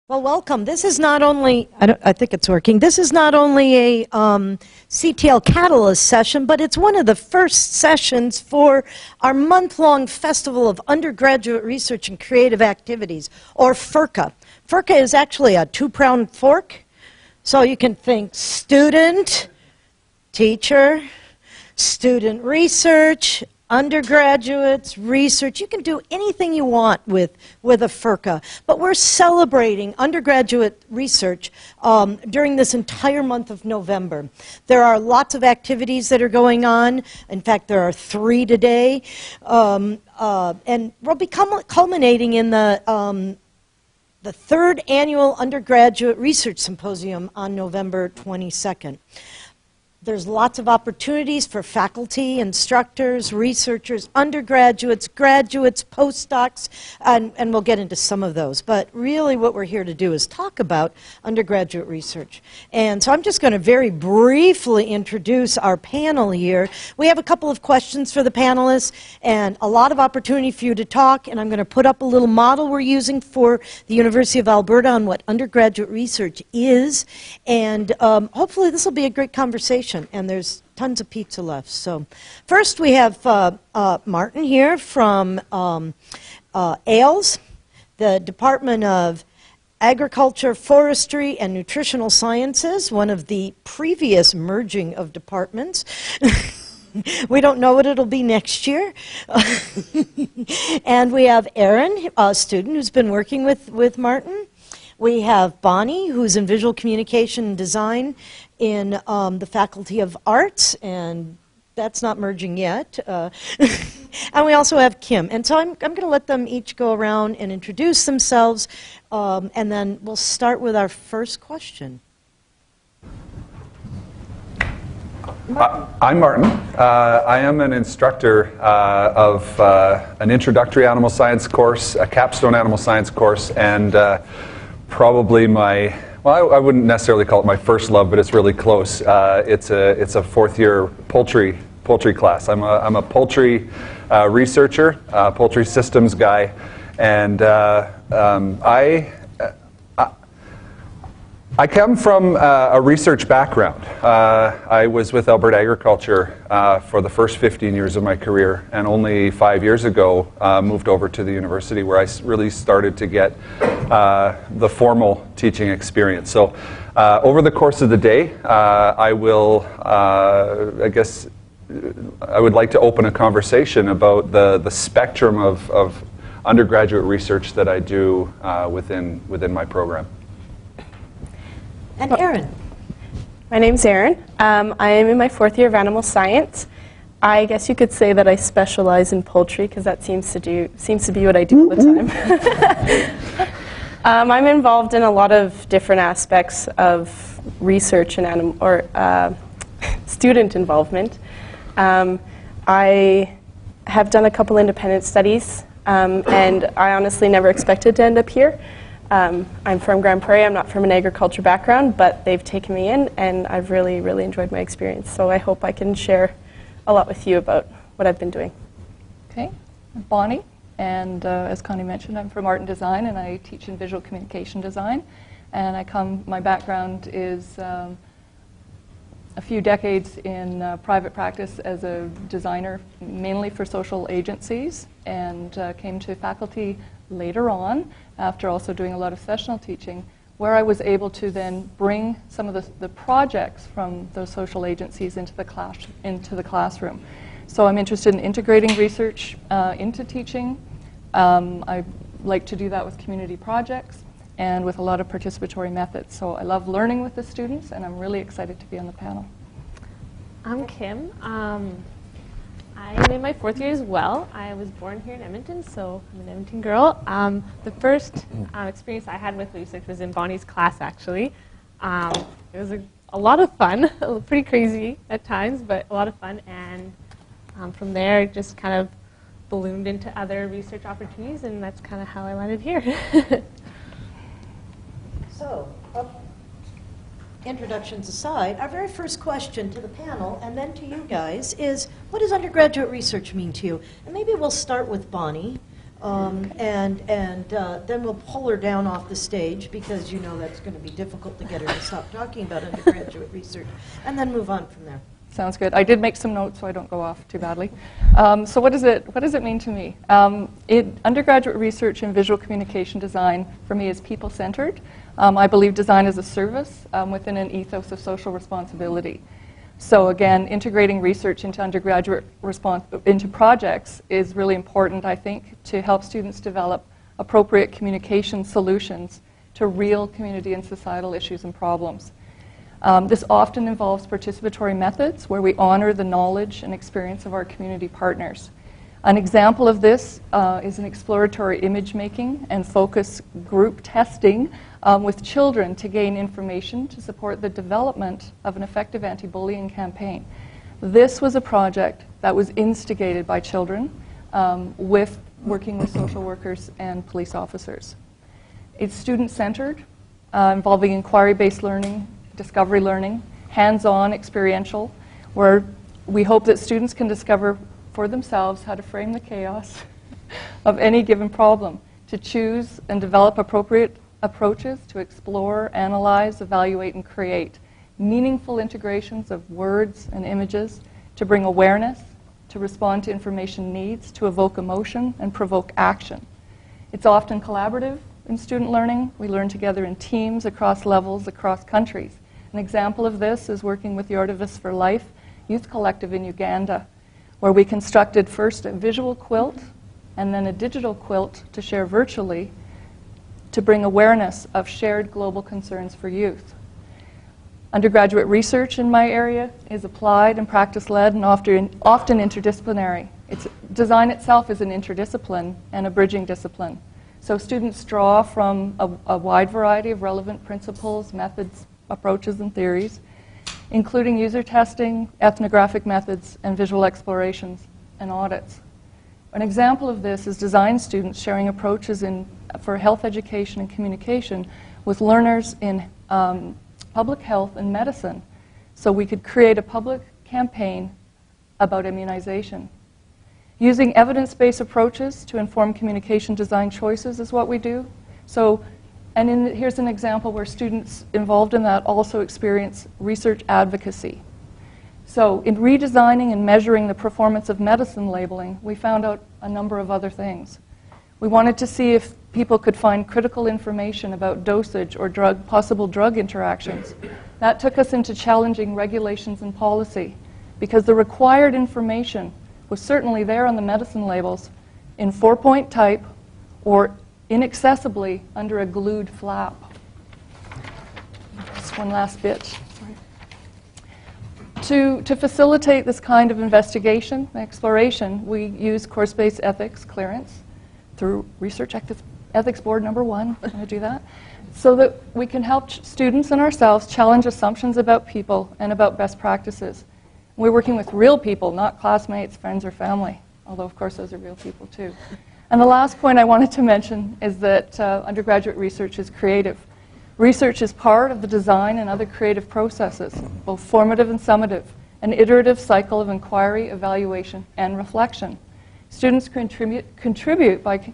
Well, welcome. This is not only, I think it's working, this is not only a CTL Catalyst session, but it's one of the first sessions for our month-long Festival of Undergraduate Research and Creative Activities, or FERCA. FERCA is actually a two-pronged fork, so you can think student, teacher, student research, undergraduates, research. You can do anything you want with a FERCA. But we're celebrating undergraduate research during this entire month of November. There are lots of activities that are going on. In fact, there are 3 today. And we'll be culminating in the 3rd annual Undergraduate Research Symposium on November 22nd. There's lots of opportunities for faculty, instructors, researchers, undergraduates, graduates, postdocs, and we'll get into some of those. But really what we're here to do is talk about undergraduate research. And so I'm just going to very briefly introduce our panel here. We have a couple of questions for the panelists and a lot of opportunity for you to talk, and I'm going to put up a little model we're using for the University of Alberta on what undergraduate research is, and hopefully this will be a great conversation. And there's tons of pizza left. So first we have Martin here from AILS, the Department of Agriculture, Forestry, and Nutritional Sciences, one of the previous merging of departments. We don't know what it'll be next year. And we have Aaron, a student who's been working with Martin. We have Bonnie, who's in visual communication and design in the Faculty of Arts, and that's not merging yet. And we also have Kim. And so I'm going to let them each go around and introduce themselves, and then we'll start with our first question. I'm Martin. I am an instructor of an introductory animal science course, a capstone animal science course, and probably my, well, I wouldn't necessarily call it my first love, but it's really close. It's a 4th-year poultry class. I'm a poultry researcher, poultry systems guy, and I come from a research background. I was with Alberta Agriculture for the first 15 years of my career, and only 5 years ago moved over to the university where I really started to get the formal teaching experience. So over the course of the day, I will, I guess, I would like to open a conversation about the spectrum of undergraduate research that I do within my program. And Aaron. My name's Aaron. I am in my 4th year of animal science. I guess you could say that I specialize in poultry because that seems to be what I do all the time. I'm involved in a lot of different aspects of research and student involvement. I have done a couple independent studies, and I honestly never expected to end up here. I'm from Grand Prairie. I'm not from an agriculture background, but they've taken me in, and I've really, really enjoyed my experience. So I hope I can share a lot with you about what I've been doing. Okay, I'm Bonnie, and as Connie mentioned, I'm from Art and Design, and I teach in visual communication design. And my background is a few decades in private practice as a designer, mainly for social agencies, and came to faculty later on, after also doing a lot of sessional teaching, where I was able to then bring some of the projects from those social agencies into the classroom. So I'm interested in integrating research into teaching. I like to do that with community projects and with a lot of participatory methods. So I love learning with the students, and I'm really excited to be on the panel. I'm Kim. I'm in my 4th year as well. I was born here in Edmonton, so I'm an Edmonton girl. The first experience I had with research was in Bonnie's class, actually. It was a lot of fun, pretty crazy at times, but a lot of fun. And from there, it just kind of ballooned into other research opportunities, and that's kind of how I landed here. So, introductions aside, our very first question to the panel, and then to you guys, is what does undergraduate research mean to you? And maybe we'll start with Bonnie. And then we'll pull her down off the stage because you know that's going to be difficult to get her to stop talking about undergraduate research, and then move on from there. Sounds good. I did make some notes so I don't go off too badly. So what does it mean to me? Undergraduate research in visual communication design for me is people-centered. I believe design is a service within an ethos of social responsibility. So again, integrating research into undergraduate into projects is really important, I think, to help students develop appropriate communication solutions to real community and societal issues and problems. This often involves participatory methods where we honor the knowledge and experience of our community partners. An example of this is an exploratory image making and focus group testing with children to gain information to support the development of an effective anti-bullying campaign. This was a project that was instigated by children working with social workers and police officers. It's student-centered, involving inquiry-based learning, discovery learning, hands-on, experiential, where we hope that students can discover for themselves how to frame the chaos of any given problem, to choose and develop appropriate approaches to explore, analyze, evaluate, and create meaningful integrations of words and images to bring awareness, to respond to information needs, to evoke emotion, and provoke action. It's often collaborative in student learning. We learn together in teams across levels, across countries. An example of this is working with the Artivists for Life Youth Collective in Uganda, where we constructed first a visual quilt and then a digital quilt to share virtually to bring awareness of shared global concerns for youth. Undergraduate research in my area is applied and practice-led and often interdisciplinary. Design itself is an interdiscipline and a bridging discipline. So students draw from a wide variety of relevant principles, methods, approaches, and theories, including user testing, ethnographic methods, and visual explorations and audits. An example of this is design students sharing approaches for health education and communication with learners in public health and medicine, so we could create a public campaign about immunization. Using evidence-based approaches to inform communication design choices is what we do. So, here's an example where students involved in that also experience research advocacy. So in redesigning and measuring the performance of medicine labeling, we found out a number of other things. We wanted to see if people could find critical information about dosage or possible drug interactions. That took us into challenging regulations and policy, because the required information was certainly there on the medicine labels in 4-point type or inaccessibly under a glued flap. Just one last bit. Sorry. To facilitate this kind of investigation and exploration, we use course-based ethics clearance through Research Ethics Board number 1, I'm going to do that, so that we can help students and ourselves challenge assumptions about people and about best practices. We're working with real people, not classmates, friends, or family, although of course those are real people too. And the last point I wanted to mention is that undergraduate research is creative. Research is part of the design and other creative processes, both formative and summative, an iterative cycle of inquiry, evaluation, and reflection. Students contribute by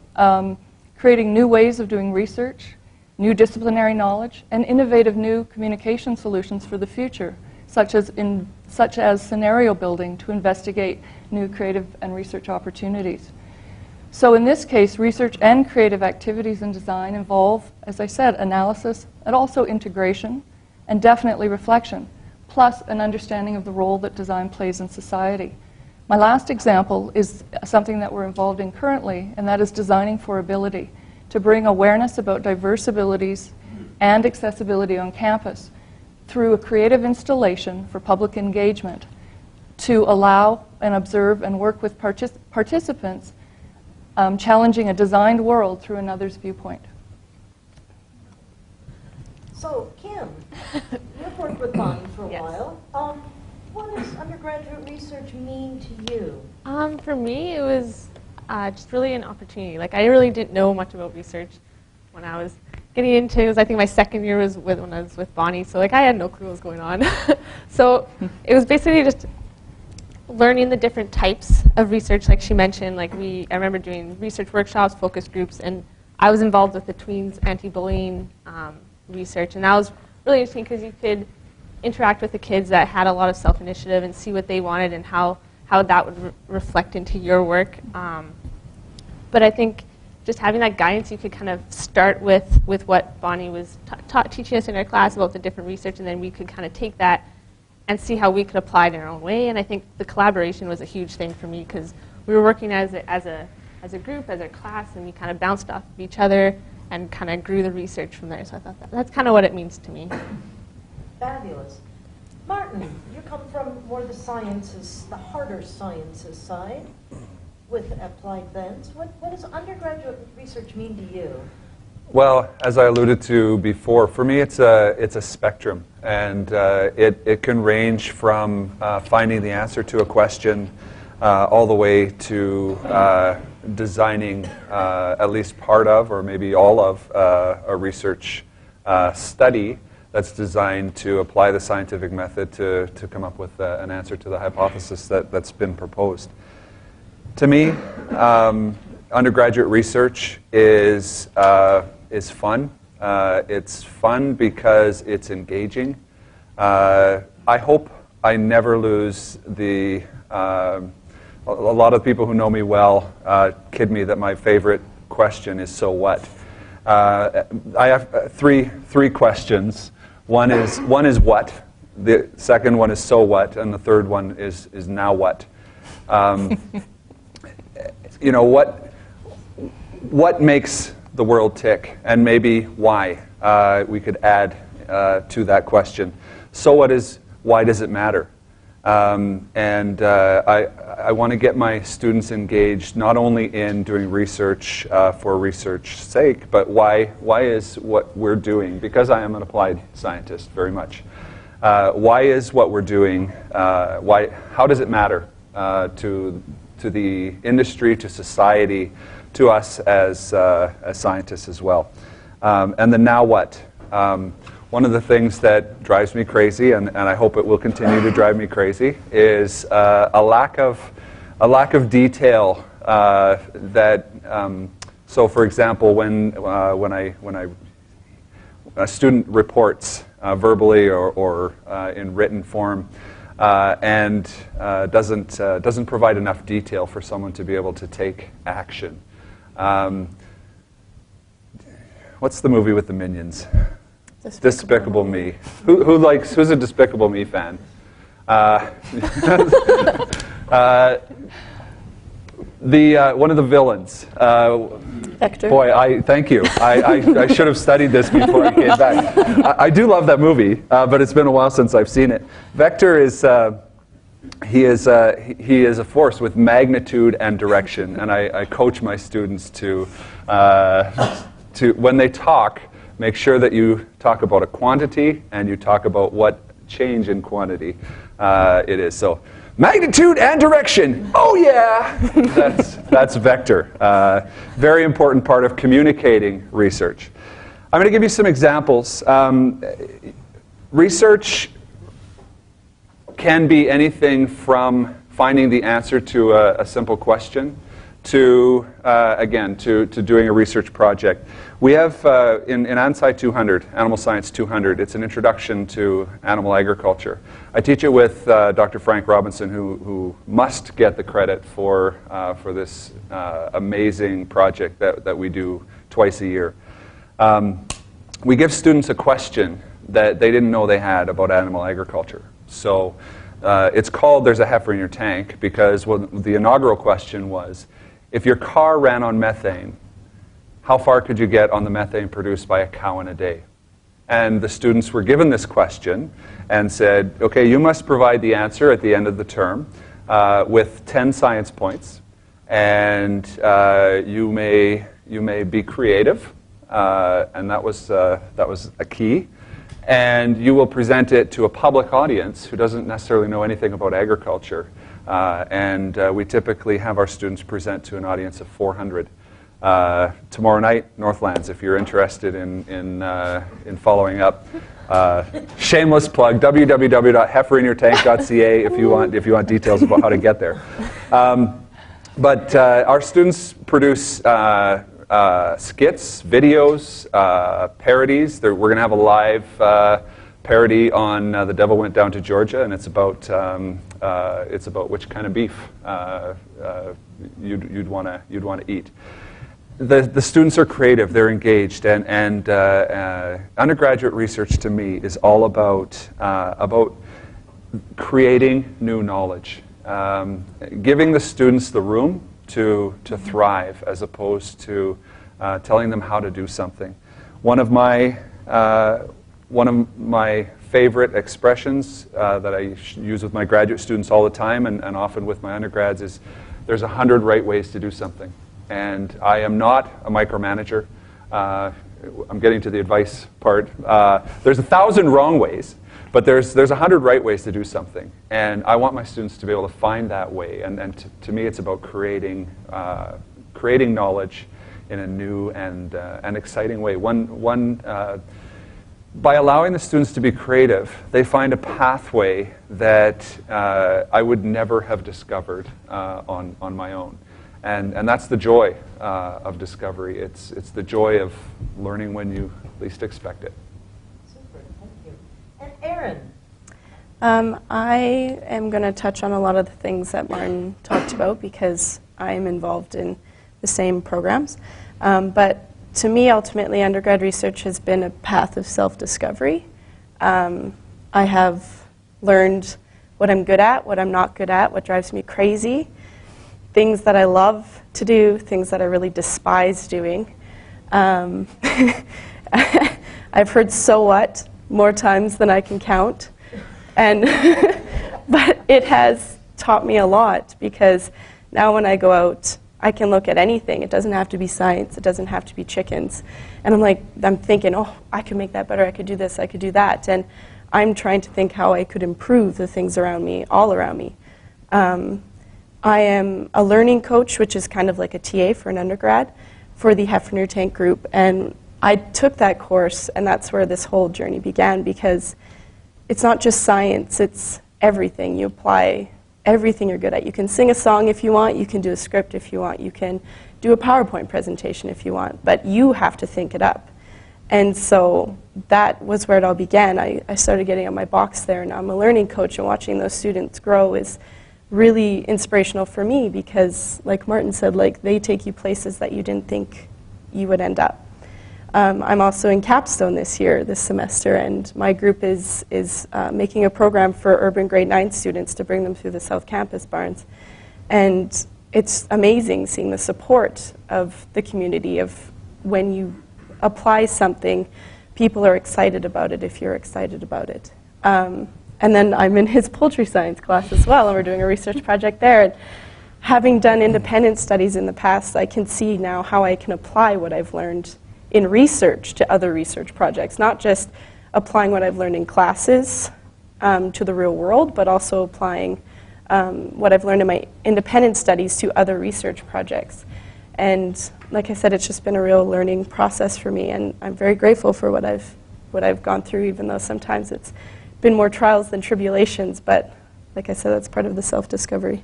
creating new ways of doing research, new disciplinary knowledge, and innovative new communication solutions for the future, such as scenario building to investigate new creative and research opportunities. So in this case, research and creative activities in design involve, as I said, analysis and also integration and definitely reflection, plus an understanding of the role that design plays in society. My last example is something that we're involved in currently, and that is designing for ability, to bring awareness about diverse abilities and accessibility on campus through a creative installation for public engagement to allow and observe and work with participants challenging a designed world through another's viewpoint. So, Kim, you've worked with Bonnie for a Yes. while. What does undergraduate research mean to you? For me, it was just really an opportunity. Like, I really didn't know much about research when I was getting into it. I think my second year was when I was with Bonnie, so like I had no clue what was going on. So it was basically just learning the different types of research, like she mentioned. Like I remember doing research workshops, focus groups, and I was involved with the tweens anti-bullying research, and that was really interesting because you could interact with the kids that had a lot of self-initiative and see what they wanted and how that would reflect into your work. But I think just having that guidance, you could kind of start with what Bonnie was teaching us in our class about the different research, and then we could kind of take that and see how we could apply it in our own way. And I think the collaboration was a huge thing for me because we were working as a group, as a class, and we kind of bounced off of each other and kind of grew the research from there. So I thought that's kind of what it means to me. Fabulous. Martin, you come from more the sciences, the harder sciences side with applied bends. What does undergraduate research mean to you? Well, as I alluded to before, for me it's a spectrum, and it can range from finding the answer to a question all the way to designing at least part of, or maybe all of, a research study that's designed to apply the scientific method to come up with an answer to the hypothesis that's been proposed. To me, undergraduate research is fun. It's fun because it's engaging. I hope I never lose the... a lot of people who know me well kid me that my favorite question is, so what? I have three questions. One is what? The second one is so what? And the third one is now what? You know, what makes the world tick, and maybe why? We could add to that question. So why does it matter? I want to get my students engaged not only in doing research for research's sake, but why is what we're doing, because I am an applied scientist very much, why is what we're doing, how does it matter to the industry, to society, to us as scientists as well. And the now what? One of the things that drives me crazy, and I hope it will continue to drive me crazy, is a lack of detail. So, for example, when a student reports verbally or in written form and doesn't provide enough detail for someone to be able to take action. What's the movie with the Minions? Despicable Me. Who's a Despicable Me fan? One of the villains. Vector. Boy, thank you. I should have studied this before I came back. I do love that movie, but it's been a while since I've seen it. Vector is he is a force with magnitude and direction, and I coach my students to when they talk, make sure that you talk about a quantity and you talk about what change in quantity it is. So, magnitude and direction. Oh yeah, that's Vector. Very important part of communicating research. I'm going to give you some examples. Research can be anything from finding the answer to a simple question to, again, to doing a research project. We have, in ANSCI 200, Animal Science 200, it's an introduction to animal agriculture. I teach it with Dr. Frank Robinson, who must get the credit for this amazing project that we do twice a year. We give students a question that they didn't know they had about animal agriculture. So it's called There's a Heifer in Your Tank, because the inaugural question was, if your car ran on methane, how far could you get on the methane produced by a cow in a day? And the students were given this question and said, okay, you must provide the answer at the end of the term with 10 science points, and you may be creative, and that was a key. And you will present it to a public audience who doesn't necessarily know anything about agriculture. We typically have our students present to an audience of 400. Tomorrow night, Northlands, if you're interested in following up. Shameless plug, www.heiferinyourtank.ca if you want details about how to get there. But our students produce skits, videos, parodies. We're going to have a live parody on The Devil Went Down to Georgia, and it's about which kind of beef you'd want to eat. The students are creative, they're engaged, and undergraduate research to me is all about creating new knowledge, giving the students the room to thrive as opposed to telling them how to do something. One of my favorite expressions that I use with my graduate students all the time and often with my undergrads is there's 100 right ways to do something. And I am not a micromanager. I'm getting to the advice part. There's 1,000 wrong ways, but there's 100 right ways to do something. And I want my students to be able to find that way. And to me, it's about creating knowledge in a new and exciting way. By allowing the students to be creative, they find a pathway that I would never have discovered on my own. And that's the joy of discovery. It's the joy of learning when you least expect it. Super, thank you. And Erin? I am going to touch on a lot of the things that Martin talked about because I am involved in the same programs. But to me, ultimately, undergrad research has been a path of self-discovery. I have learned what I'm good at, what I'm not good at, what drives me crazy, things that I love to do, things that I really despise doing. I've heard "so what" more times than I can count, but it has taught me a lot because now when I go out, I can look at anything. It doesn't have to be science. It doesn't have to be chickens. And I'm thinking, oh, I could make that better. I could do this. I could do that. And I'm trying to think how I could improve the things around me, all around me. I am a learning coach, which is kind of like a TA for an undergrad, for the Hefner Tank group. And I took that course, and that's where this whole journey began, because it's not just science, it's everything. You apply everything you're good at. You can sing a song if you want, you can do a script if you want, you can do a PowerPoint presentation if you want, but you have to think it up. And so that was where it all began. I started getting on my box there, and I'm a learning coach, and watching those students grow is really inspirational for me because, like Martin said, they take you places that you didn't think you would end up. I'm also in Capstone this semester, and my group is making a program for urban grade 9 students to bring them through the South Campus barns. And it's amazing seeing the support of the community of when you apply something, people are excited about it if you're excited about it. And then I'm in his poultry science class as well, and we're doing a research project there. And having done independent studies in the past, I can see now how I can apply what I've learned in research to other research projects, not just applying what I've learned in classes to the real world, but also applying what I've learned in my independent studies to other research projects. And like I said, it's just been a real learning process for me, and I'm very grateful for what I've gone through, even though sometimes it's been more trials than tribulations, but like I said, that's part of the self-discovery.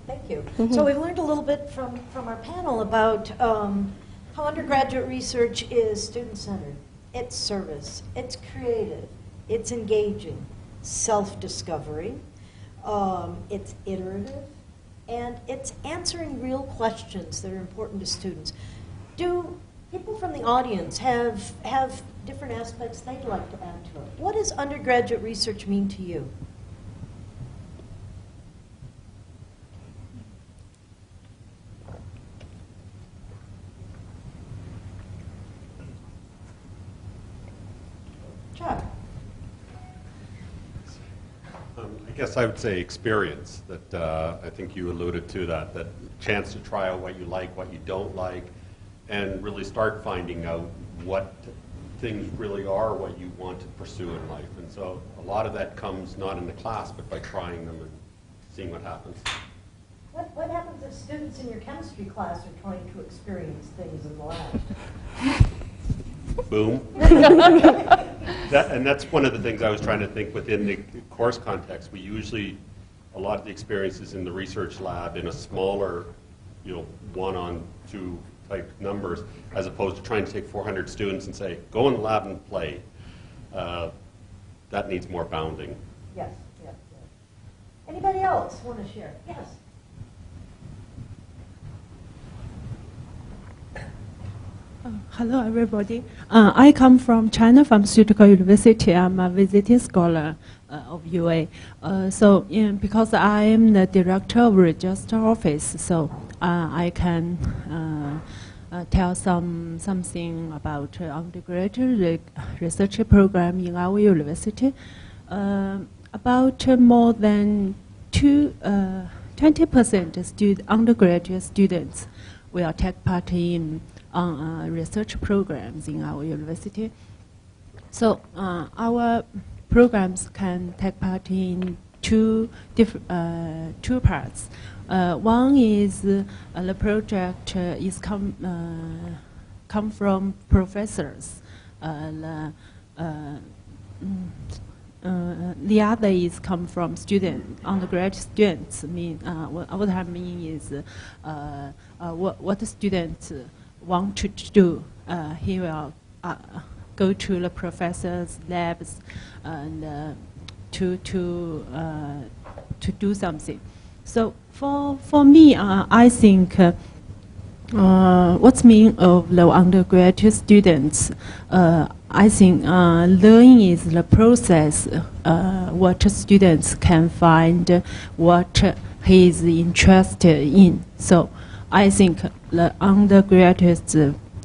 Thank you. So we've learned a little bit from our panel about how undergraduate research is student-centered. It's service, it's creative, it's engaging, self-discovery, it's iterative, and it's answering real questions that are important to students. Do people from the audience have different aspects they'd like to add to it? What does undergraduate research mean to you? Chuck. I guess I would say experience. That I think you alluded to that chance to try out what you like, what you don't like, and really start finding out what things really are what you want to pursue in life. And so a lot of that comes not in the class, but by trying them and seeing what happens. What happens if students in your chemistry class are trying to experience things in the lab? Boom. And that's one of the things I was trying to think within the course context. We usually, a lot of the experiences in the research lab in a smaller, 1-on-2 type numbers, as opposed to trying to take 400 students and say, go in the lab and play. That needs more bounding. Yes, yes, yes. Anybody else want to share? Yes. Hello, everybody. I come from China Pharmaceutical University. I'm a visiting scholar of UA. Because I am the director of register office, so I can tell something about undergraduate research program in our university. About more than 20% undergraduate students will take part in research programs in our university. So our programs can take part in two parts. One is the project is come from professors. The other is come from undergraduate students. What I mean is what the students want to do. He will go to the professor's labs and to do something. So for me, I think what's mean of the undergraduate students? I think learning is the process. What students can find what he is interested in. So I think the undergraduate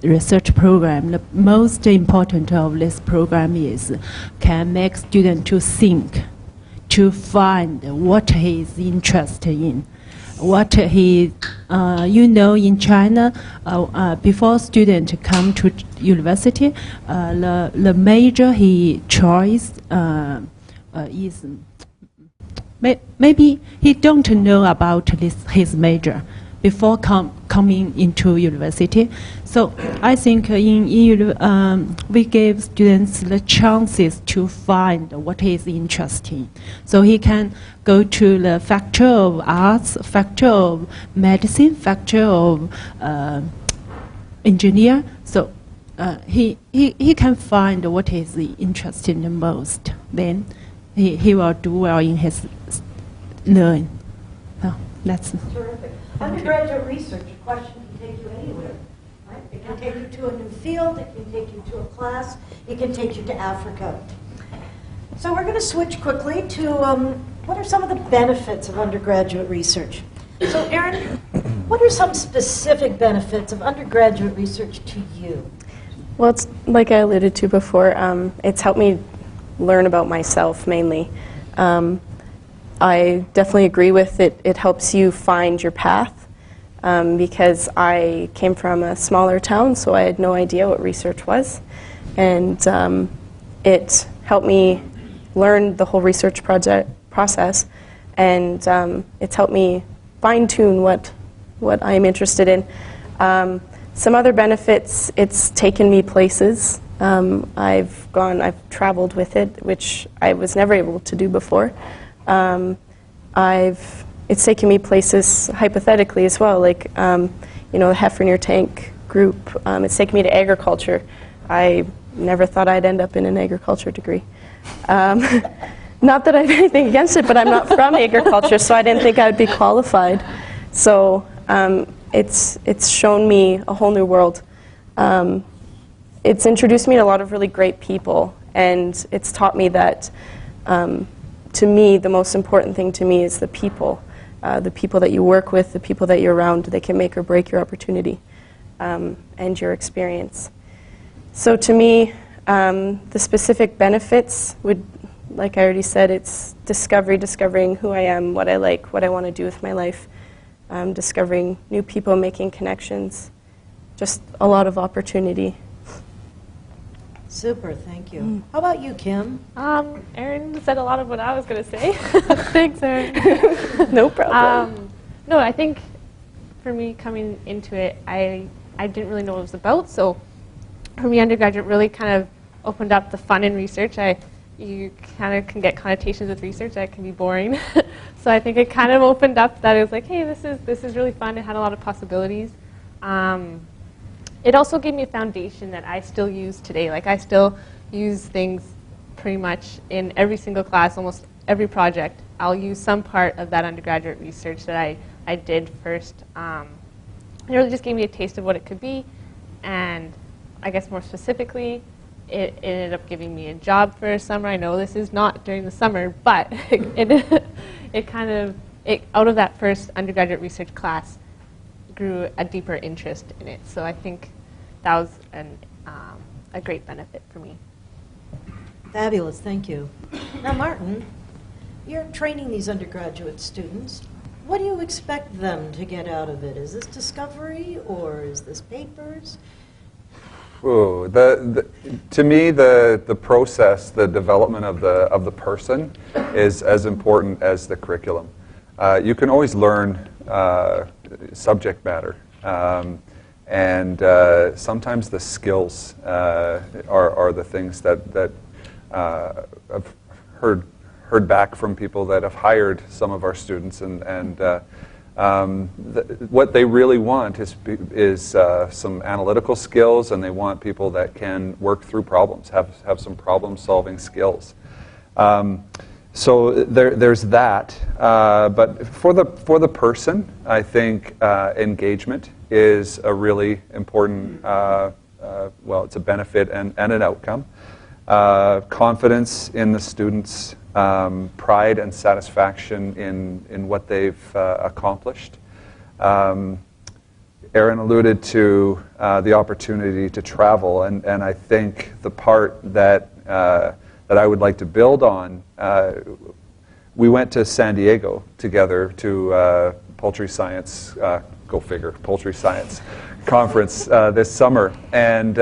research program, the most important of this program is can make students to think, to find what he is interested in. What he, in China, before student come to university, the major he choice is maybe he don't know about his major before coming into university. So I think we give students the chances to find what is interesting. So he can go to the Faculty of Arts, Faculty of Medicine, Faculty of Engineer. So he can find what is interesting the most. Then he will do well in his learning. So that's Terrific. Undergraduate research, a question can take you anywhere. Right? It can take you to a new field, it can take you to a class, it can take you to Africa. So we're going to switch quickly to what are some of the benefits of undergraduate research? So Erin, what are some specific benefits of undergraduate research to you? Well, it's like I alluded to before, it's helped me learn about myself mainly. I definitely agree with it. It helps you find your path because I came from a smaller town, so I had no idea what research was. And it helped me learn the whole research process, and it's helped me fine-tune what I'm interested in. Some other benefits, it's taken me places. I've traveled with it, which I was never able to do before. It's taken me places hypothetically as well, like the Heifer in Your Tank group. It's taken me to agriculture. I never thought I'd end up in an agriculture degree. Not that I have anything against it, but I'm not from agriculture, so I didn't think I would be qualified. So it's shown me a whole new world. It's introduced me to a lot of really great people, and it's taught me that to me, the most important thing to me is the people that you work with, the people that you're around. They can make or break your opportunity and your experience. So to me, the specific benefits would, like I already said, it's discovering who I am, what I like, what I want to do with my life, discovering new people, making connections, just a lot of opportunity. Super, thank you. How about you, Kim? Erin said a lot of what I was going to say. Thanks, Erin. No problem. No, I think for me coming into it, I didn't really know what it was about. So for me, undergraduate really kind of opened up the fun in research. You kind of can get connotations with research that can be boring. So I think it kind of opened up that it was like, hey, this is really fun. It had a lot of possibilities. It also gave me a foundation that I still use today. Like, I still use things pretty much in every single class, almost every project. I'll use some part of that undergraduate research that I did first. It really just gave me a taste of what it could be, and I guess more specifically, it ended up giving me a job for a summer. I know this is not during the summer, but it kind of, out of that first undergraduate research class, grew a deeper interest in it. So I think that was a great benefit for me. Fabulous, thank you. Now, Martin, you're training these undergraduate students. What do you expect them to get out of it? Is this discovery or is this papers? Ooh, to me, the process, the development of the person is as important as the curriculum. You can always learn subject matter, and sometimes the skills are the things that I've heard back from people that have hired some of our students, and what they really want is some analytical skills, and they want people that can work through problems, have some problem-solving skills. So there's that. But for the person, I think engagement is a really important. Well, it's a benefit and an outcome. Confidence in the students. Pride and satisfaction in what they've accomplished. Erin alluded to the opportunity to travel, and I think the part that I would like to build on, we went to San Diego together to poultry science, go figure, poultry science conference this summer, and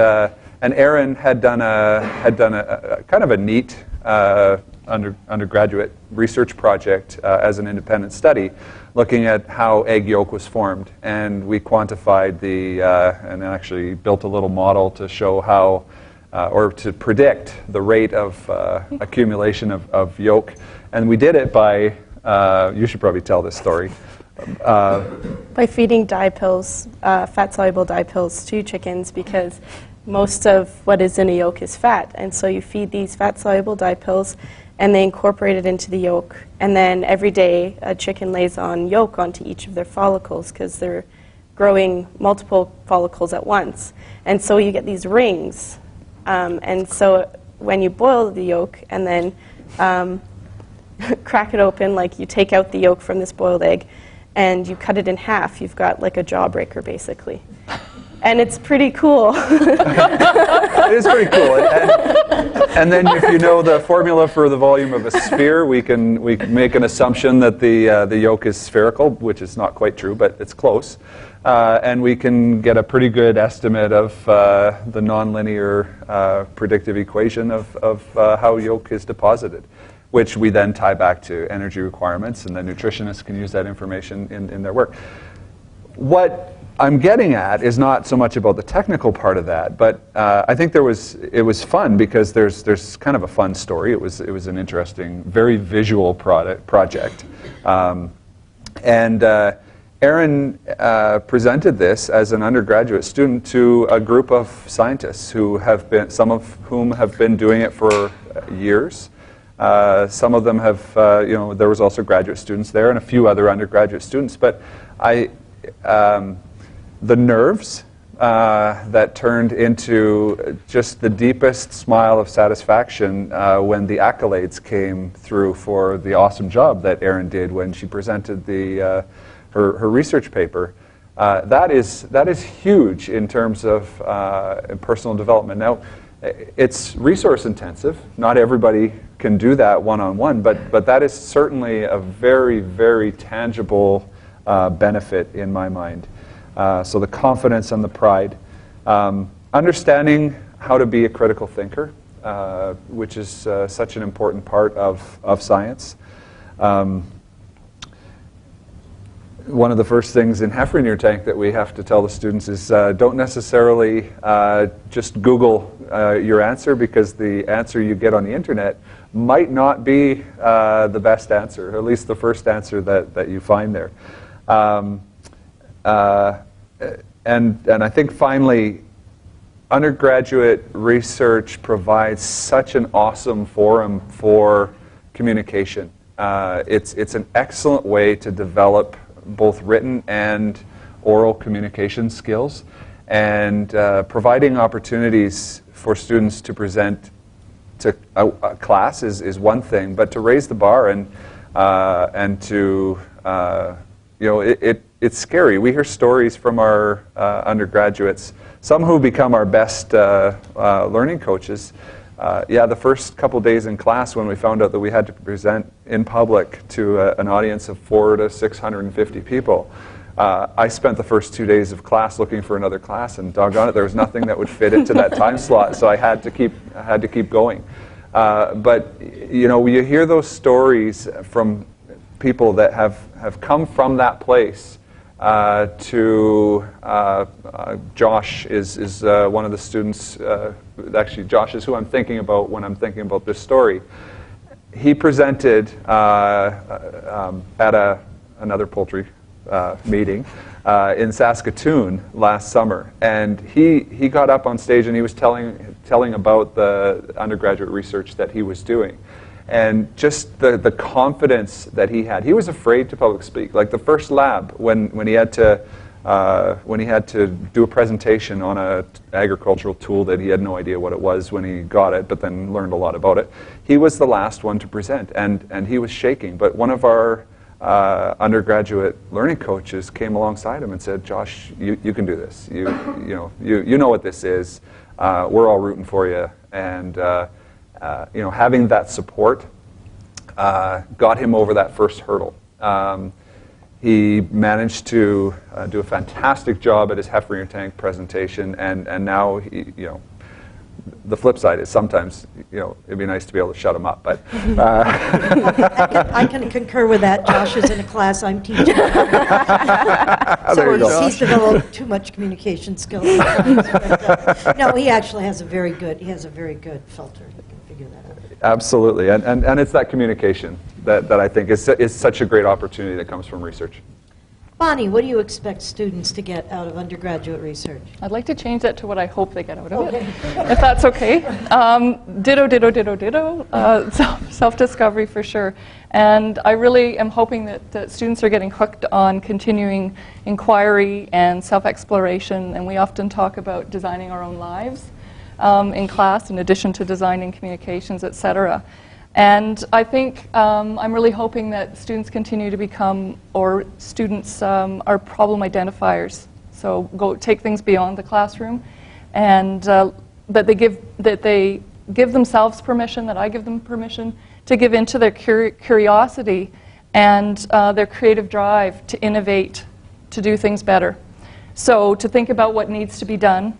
Erin had done a kind of a neat undergraduate research project as an independent study, looking at how egg yolk was formed, and we quantified and actually built a little model to show how, or to predict the rate of accumulation of yolk, and we did it by, you should probably tell this story. By feeding dye pills, fat-soluble dye pills to chickens, because most of what is in a yolk is fat, and so you feed these fat-soluble dye pills and they incorporate it into the yolk, and then every day a chicken lays on yolk onto each of their follicles because they're growing multiple follicles at once, and so you get these rings, and so when you boil the yolk and then crack it open, like you take out the yolk from this boiled egg and you cut it in half, you've got like a jawbreaker basically. And it's pretty cool. It is pretty cool. And then if you know the formula for the volume of a sphere, we can make an assumption that the yolk is spherical, which is not quite true, but it's close. And we can get a pretty good estimate of the nonlinear predictive equation of how yolk is deposited, which we then tie back to energy requirements, and the nutritionists can use that information in their work. What I'm getting at is not so much about the technical part of that, but I think it was fun because there's kind of a fun story. It was an interesting, very visual project, and Erin presented this as an undergraduate student to a group of scientists who have been, some of whom have been doing it for years. Some of them have, there was also graduate students there and a few other undergraduate students, but the nerves that turned into just the deepest smile of satisfaction when the accolades came through for the awesome job that Erin did when she presented her research paper. That is huge in terms of personal development. Now, it's resource intensive. Not everybody can do that one-on-one, but that is certainly a very, very tangible benefit in my mind. So the confidence and the pride. Understanding how to be a critical thinker, which is such an important part of science. one of the first things in Heifer in Your Tank that we have to tell the students is don't necessarily just Google your answer, because the answer you get on the internet might not be the best answer, or at least the first answer that you find there. And I think finally, undergraduate research provides such an awesome forum for communication. It's an excellent way to develop both written and oral communication skills, and providing opportunities for students to present to a class is one thing, but to raise the bar and to it's scary. We hear stories from our undergraduates, some who become our best learning coaches. The first couple days in class, when we found out that we had to present in public to an audience of 400 to 650 people, I spent the first 2 days of class looking for another class, and doggone it, there was nothing that would fit into that time slot, so I had to keep going. But you hear those stories from people that have come from that place. Josh is one of the students. Actually, Josh is who I'm thinking about when I'm thinking about this story. He presented at another poultry meeting in Saskatoon last summer, and he got up on stage and he was telling about the undergraduate research that he was doing. And just the confidence that he had. He was afraid to public speak. Like the first lab, when he had to do a presentation on an agricultural tool that he had no idea what it was when he got it, but then learned a lot about it. He was the last one to present, and he was shaking. But one of our undergraduate learning coaches came alongside him and said, "Josh, you can do this. You know what this is. We're all rooting for you." And having that support got him over that first hurdle. He managed to do a fantastic job at his Heifer in Your Tank presentation, and now the flip side is sometimes it'd be nice to be able to shut him up, but I can concur with that. Josh is in a class I'm teaching. So he's developed too much communication skills. But, no, he actually has a very good filter. He can figure that out. Absolutely, and it's that communication that I think is such a great opportunity that comes from research. Bonnie, what do you expect students to get out of undergraduate research? I'd like to change that to what I hope they get out of it, if that's okay. Ditto. Self-discovery for sure. And I really am hoping that students are getting hooked on continuing inquiry and self-exploration. And we often talk about designing our own lives in class, in addition to designing communications, et cetera. And I think I'm really hoping that students continue to become, or students are problem identifiers. So take things beyond the classroom, and that they give themselves permission, that I give them permission to give into their curiosity and their creative drive to innovate, to do things better. So to think about what needs to be done,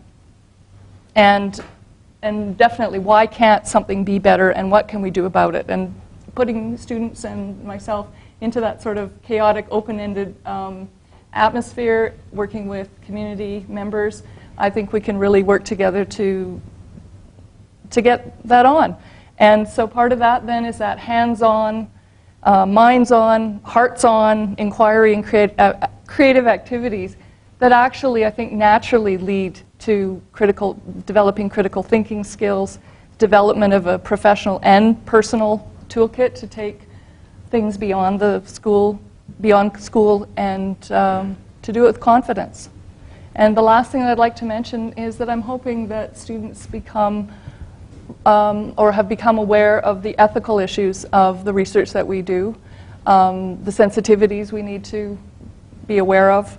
and definitely, why can't something be better, and what can we do about it? And putting students and myself into that sort of chaotic, open-ended atmosphere, working with community members, I think we can really work together to get that on. And so part of that then is that hands-on, minds-on, hearts-on inquiry and creative activities that actually, I think, naturally lead to developing critical thinking skills, development of a professional and personal toolkit to take things beyond school, and to do it with confidence. And the last thing that I'd like to mention is that I'm hoping that students become or have become aware of the ethical issues of the research that we do, the sensitivities we need to be aware of,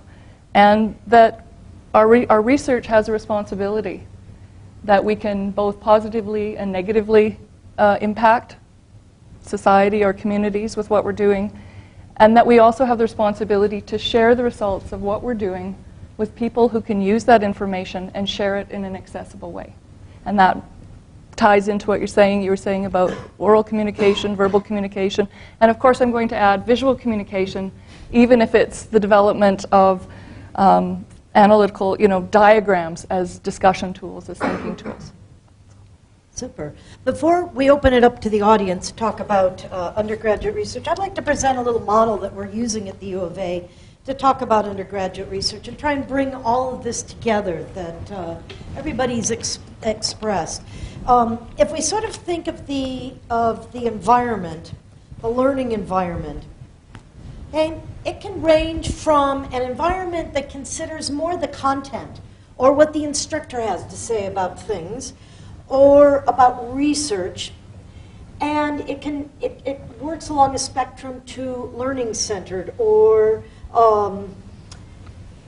and that our research has a responsibility that we can both positively and negatively impact society or communities with what we're doing, and that we also have the responsibility to share the results of what we're doing with people who can use that information and share it in an accessible way. And that ties into what you're saying. You were saying about oral communication, verbal communication, and of course I'm going to add visual communication, even if it's the development of analytical, diagrams as discussion tools, as thinking tools. Super. Before we open it up to the audience to talk about undergraduate research, I'd like to present a little model that we're using at the U of A to talk about undergraduate research and try and bring all of this together that everybody's expressed. If we sort of think of the environment, the learning environment, okay, it can range from an environment that considers more the content or what the instructor has to say about things, or about research, and it works along a spectrum to learning-centered or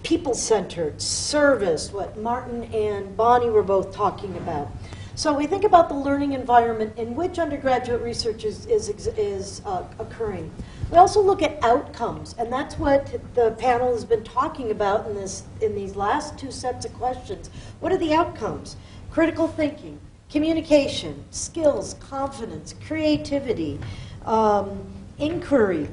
people-centered, service, what Martin and Bonnie were both talking about. So we think about the learning environment in which undergraduate research is occurring. We also look at outcomes, and that's what the panel has been talking about in these last two sets of questions. What are the outcomes? Critical thinking, communication, skills, confidence, creativity, inquiry,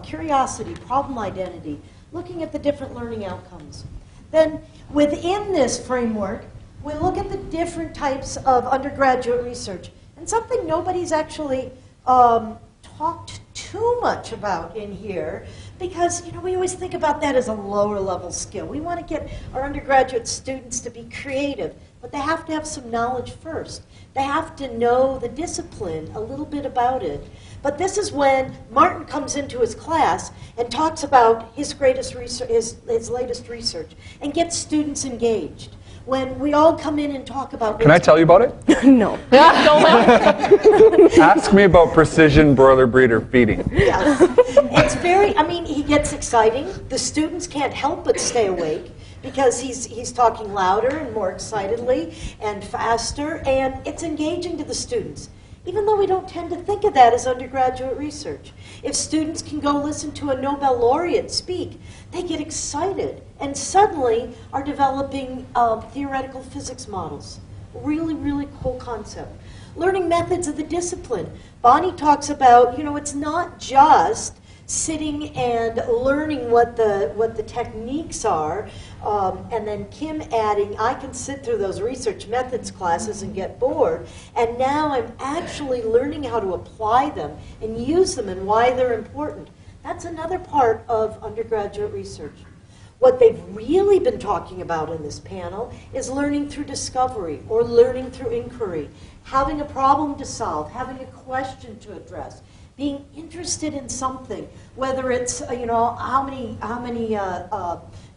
curiosity, problem identity, looking at the different learning outcomes. Then within this framework, we look at the different types of undergraduate research, and something nobody's actually talked too much about in here, because we always think about that as a lower level skill. We want to get our undergraduate students to be creative, but they have to have some knowledge first. They have to know the discipline, a little bit about it. But this is when Martin comes into his class and talks about his greatest research, his latest research, and gets students engaged. When we all come in and talk about... Can I tell you about it? No. Ask me about precision broiler breeder feeding. Yes. It's very, he gets exciting. The students can't help but stay awake because he's talking louder and more excitedly and faster, and it's engaging to the students, even though we don't tend to think of that as undergraduate research. If students can go listen to a Nobel laureate speak, they get excited and suddenly are developing theoretical physics models. Really, really cool concept. Learning methods of the discipline. Bonnie talks about, it's not just sitting and learning what the techniques are, and then Kim adding, I can sit through those research methods classes and get bored, and now I'm actually learning how to apply them and use them and why they're important. That's another part of undergraduate research. What they've really been talking about in this panel is learning through discovery or learning through inquiry, having a problem to solve, having a question to address, being interested in something, whether it's how many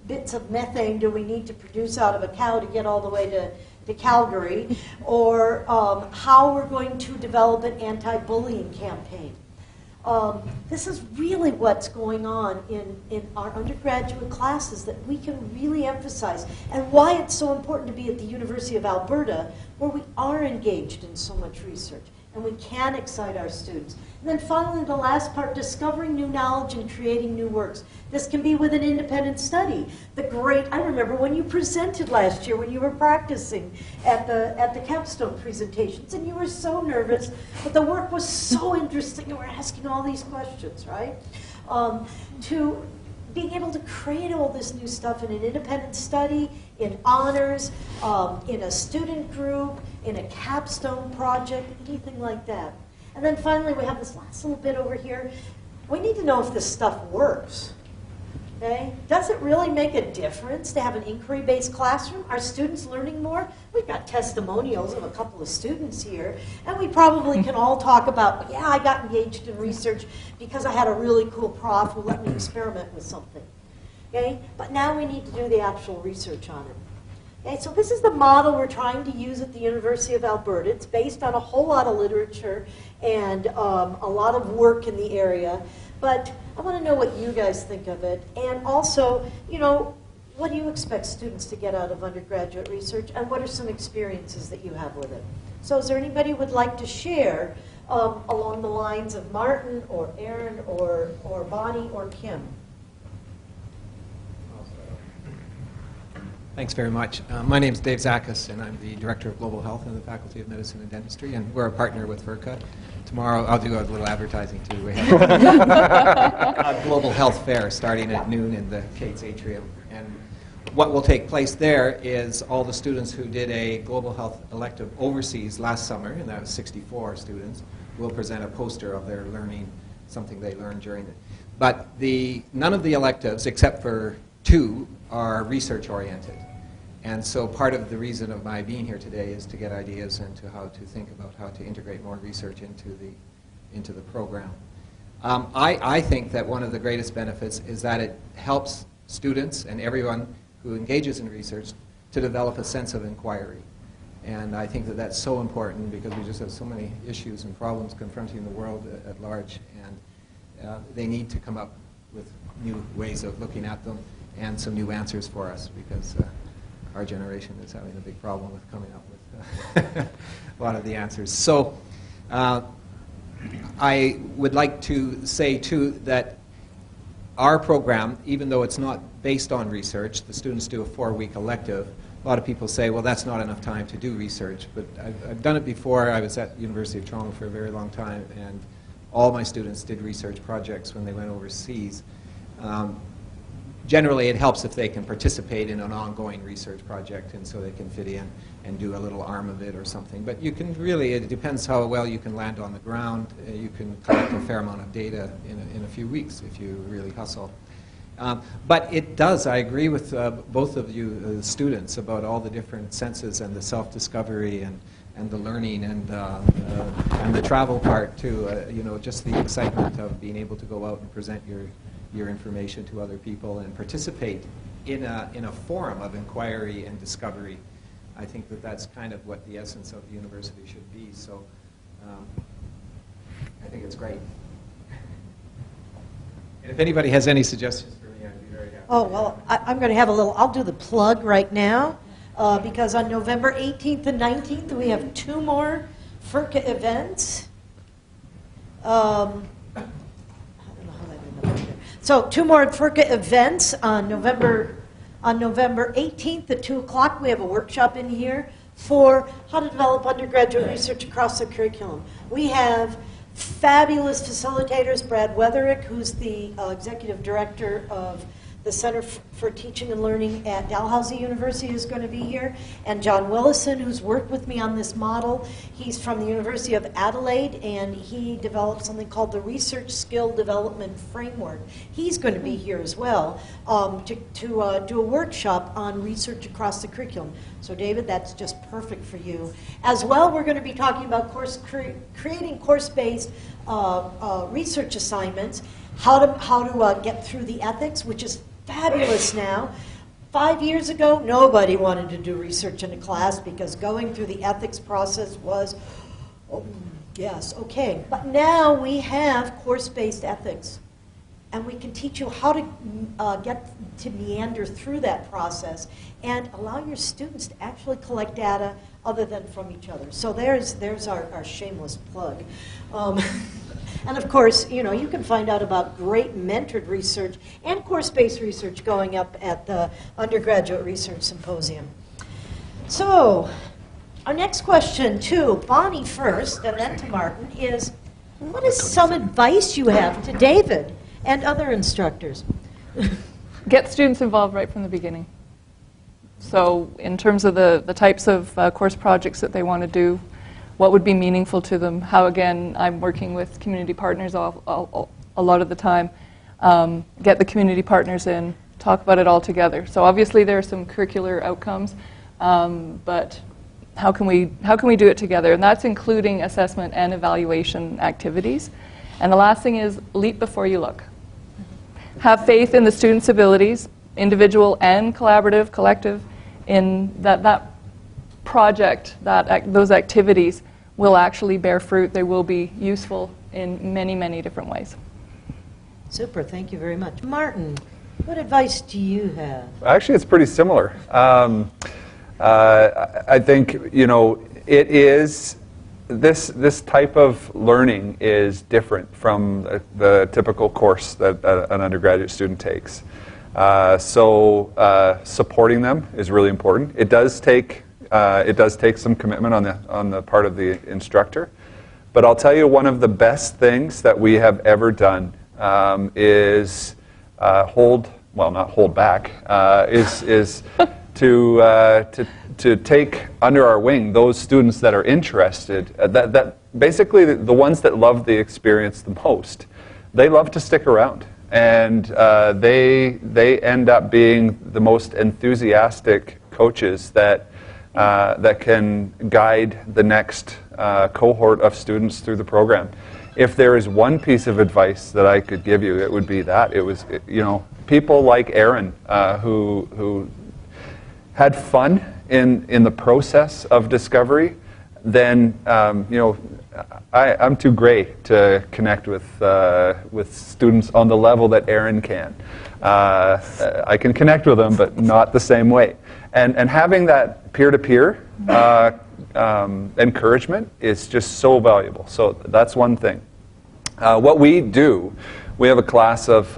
bits of methane do we need to produce out of a cow to get all the way to Calgary, or how we're going to develop an anti-bullying campaign. This is really what's going on in our undergraduate classes that we can really emphasize, and why it's so important to be at the University of Alberta, where we are engaged in so much research, and we can excite our students. And then finally, the last part, discovering new knowledge and creating new works. This can be with an independent study. I remember when you presented last year, when you were practicing at the capstone presentations, and you were so nervous, but the work was so interesting, and we're asking all these questions, right? To being able to create all this new stuff in an independent study, in honors, in a student group, in a capstone project, anything like that. And then finally, we have this last little bit over here. We need to know if this stuff works. Okay? Does it really make a difference to have an inquiry-based classroom? Are students learning more? We've got testimonials of a couple of students here, and we probably can all talk about, yeah, I got engaged in research because I had a really cool prof who let me experiment with something. Okay? But now we need to do the actual research on it. Okay, so this is the model we're trying to use at the University of Alberta. It's based on a whole lot of literature and a lot of work in the area. But I want to know what you guys think of it. And also, what do you expect students to get out of undergraduate research? And what are some experiences that you have with it? So is there anybody who would like to share along the lines of Martin or Aaron or Bonnie or Kim? Thanks very much. My name is Dave Zakas, and I'm the Director of Global Health in the Faculty of Medicine and Dentistry, and we're a partner with FERCA. Tomorrow, I'll do a little advertising too. We have a Global Health Fair starting at noon in the Cates Atrium. And what will take place there is all the students who did a Global Health elective overseas last summer, and that was 64 students, will present a poster of their learning, something they learned during it. But none of the electives, except for 2, are research-oriented. And so part of the reason of my being here today is to get ideas into how to think about how to integrate more research into the program. I think that one of the greatest benefits is that it helps students and everyone who engages in research to develop a sense of inquiry. And I think that that's so important because we just have so many issues and problems confronting the world at large, and they need to come up with new ways of looking at them and some new answers for us, because our generation is having a big problem with coming up with a lot of the answers. So I would like to say, too, that our program, even though it's not based on research, the students do a 4-week elective. A lot of people say, well, that's not enough time to do research. But I've done it before. I was at the University of Toronto for a very long time, and all my students did research projects when they went overseas. Generally, it helps if they can participate in an ongoing research project, and so they can fit in and do a little arm of it or something. But you can really, it depends how well you can land on the ground. You can collect a fair amount of data in a few weeks if you really hustle. But it does, I agree with both of you students about all the different senses and the self-discovery and the learning and the travel part too. You know, just the excitement of being able to go out and present your information to other people and participate in a forum of inquiry and discovery. I think that that's kind of what the essence of the university should be. So I think it's great. And if anybody has any suggestions for me, I'd be very happy. Oh, well, I'm going to have a little, I'll do the plug right now, because on November 18th and 19th, we have 2 more FERCA events. So 2 more FERCA events on November 18th at 2 o'clock. We have a workshop in here for how to develop undergraduate research across the curriculum. We have fabulous facilitators. Brad Wetherick, who's the executive director of the Center for Teaching and Learning at Dalhousie University, is going to be here, and John Willison, who's worked with me on this model. He's from the University of Adelaide, and he developed something called the Research Skill Development Framework. He's going to be here as well to do a workshop on research across the curriculum. So David, that's just perfect for you. As well, we're going to be talking about creating course-based research assignments, how to get through the ethics, which is fabulous now. 5 years ago, nobody wanted to do research in a class because going through the ethics process was, oh, yes, okay. But now we have course-based ethics, and we can teach you how to get to meander through that process and allow your students to actually collect data other than from each other. So there's our shameless plug. And of course, you know, you can find out about great mentored research and course-based research going up at the Undergraduate Research Symposium. So, our next question to Bonnie first, and then to Martin, is what is some advice you have to David and other instructors? Get students involved right from the beginning. So in terms of the types of course projects that they want to do, what would be meaningful to them, how, again, I'm working with community partners a lot of the time. Get the community partners in, talk about it all together. So obviously there are some curricular outcomes, but how can we do it together? And that's including assessment and evaluation activities. And the last thing is leap before you look. Have faith in the students' abilities, individual and collaborative, collective, in that project, those activities will actually bear fruit. They will be useful in many, many different ways. Super, thank you very much. Martin, what advice do you have? Actually, it's pretty similar. I think, you know, it is, this type of learning is different from the typical course that an undergraduate student takes. Supporting them is really important. It does take some commitment on the part of the instructor. But I'll tell you, one of the best things that we have ever done is not hold back, is to take under our wing those students that are interested, that basically the ones that love the experience the most. They love to stick around, and they end up being the most enthusiastic coaches that can guide the next cohort of students through the program. If there is one piece of advice that I could give you, it would be that. People like Aaron, who had fun in the process of discovery, then I'm too gray to connect with students on the level that Aaron can. I can connect with them, but not the same way. And having that peer-to-peer encouragement is just so valuable. So that's one thing. What we do, we have a class of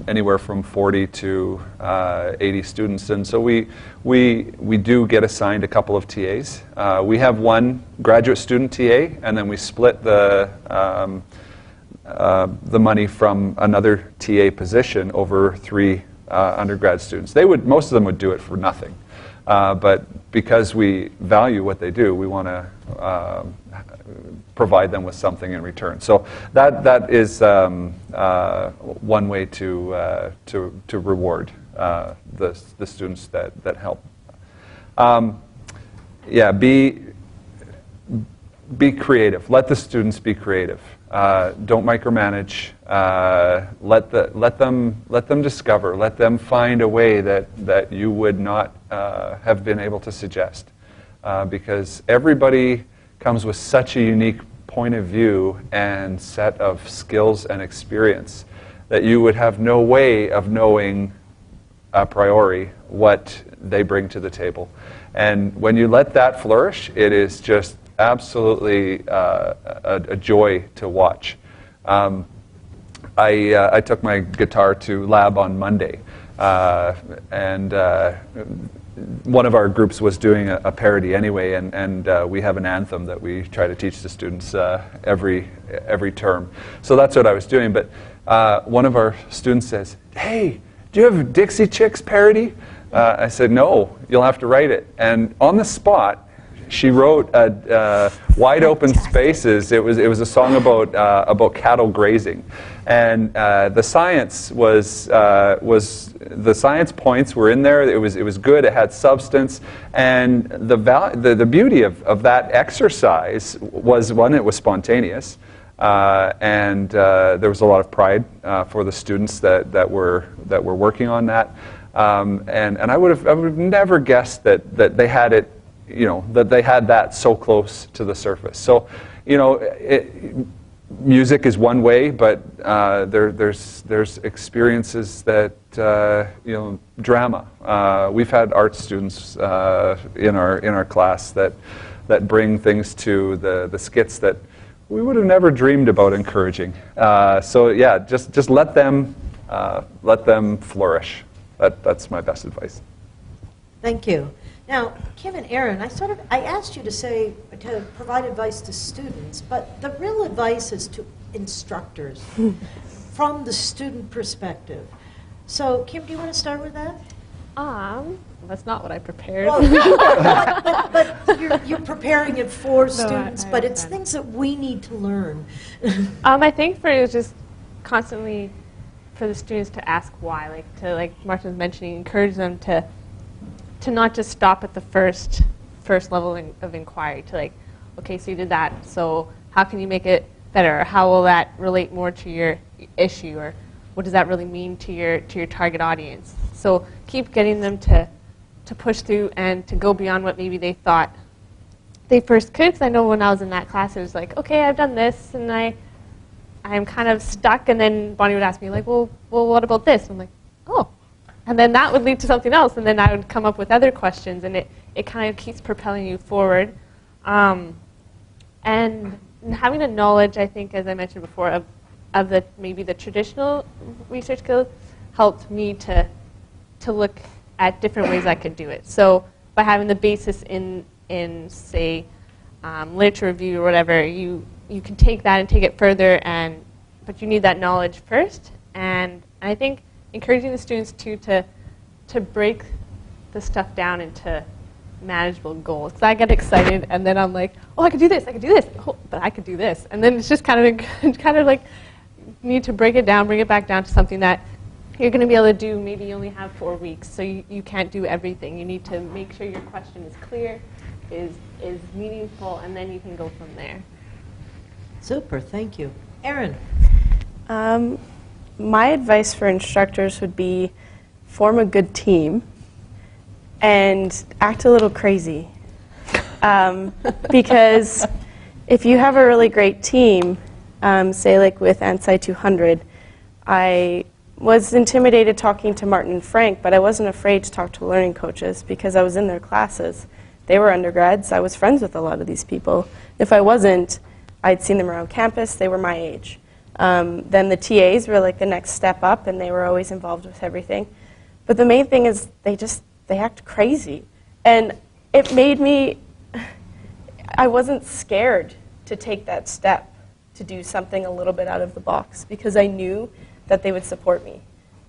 anywhere from 40 to 80 students, and so we do get assigned a couple of TAs. We have one graduate student TA, and then we split the money from another TA position over 3 undergrad students. Most of them would do it for nothing, but because we value what they do, we want to provide them with something in return. So that is one way to reward the students that help. Be creative. Let the students be creative. Don't micromanage. Let them discover. Let them find a way that you would not have been able to suggest, because everybody comes with such a unique point of view and set of skills and experience that you would have no way of knowing a priori what they bring to the table. And when you let that flourish, it is just absolutely a joy to watch. I took my guitar to lab on Monday, and one of our groups was doing a parody anyway, and we have an anthem that we try to teach the students every term. So that's what I was doing. But one of our students says, "Hey, do you have a Dixie Chicks parody?" I said, "No, you'll have to write it." And on the spot, she wrote "Wide Open Spaces." It was a song about cattle grazing, and the science was the science points were in there. It was good. It had substance, and the beauty of that exercise was, one, it was spontaneous, and there was a lot of pride for the students that were working on that, and I would have never guessed that they had it. That they had that so close to the surface. So, music is one way, but there's experiences that drama. We've had art students in our class that bring things to the skits that we would have never dreamed about encouraging. So yeah, just let them flourish. That's my best advice. Thank you. Now, Kim and Aaron, I asked you to provide advice to students, but the real advice is to instructors from the student perspective. So, Kim, do you want to start with that? That's not what I prepared. Well, but you're preparing it for students, but it's things that we need to learn. I think for it was just constantly for the students to ask why, like Martin was mentioning, encourage them to not just stop at the first level of inquiry, to okay, so you did that, so how can you make it better? Or how will that relate more to your issue? Or what does that really mean to your target audience? So keep getting them to push through and to go beyond what maybe they thought they first could. Because I know when I was in that class, it was like, okay, I've done this, and I'm kind of stuck. And then Bonnie would ask me, well, what about this? And I'm like, oh. And then that would lead to something else, and then I would come up with other questions, and it kind of keeps propelling you forward. And having a knowledge, I think, as I mentioned before, of maybe the traditional research skills helped me to look at different ways I could do it. So by having the basis in say, literature review or whatever, you can take that and take it further, but you need that knowledge first. And I think encouraging the students too to break the stuff down into manageable goals. Because I get excited, and then I'm like, oh, I could do this, oh, but I could do this. And then it's just kind of like, you need to break it down, bring it back down to something that you're going to be able to do. Maybe you only have 4 weeks, so you can't do everything. You need to make sure your question is clear, is meaningful, and then you can go from there. Super, thank you. Erin? My advice for instructors would be form a good team and act a little crazy. Because if you have a really great team, say like with ANSI 200, I was intimidated talking to Martin and Frank, but I wasn't afraid to talk to learning coaches because I was in their classes. They were undergrads. I was friends with a lot of these people. If I wasn't, I'd seen them around campus. They were my age. Then the TAs were like the next step up, and they were always involved with everything. But the main thing is they act crazy. And it made me, I wasn't scared to take that step to do something a little bit out of the box because I knew that they would support me.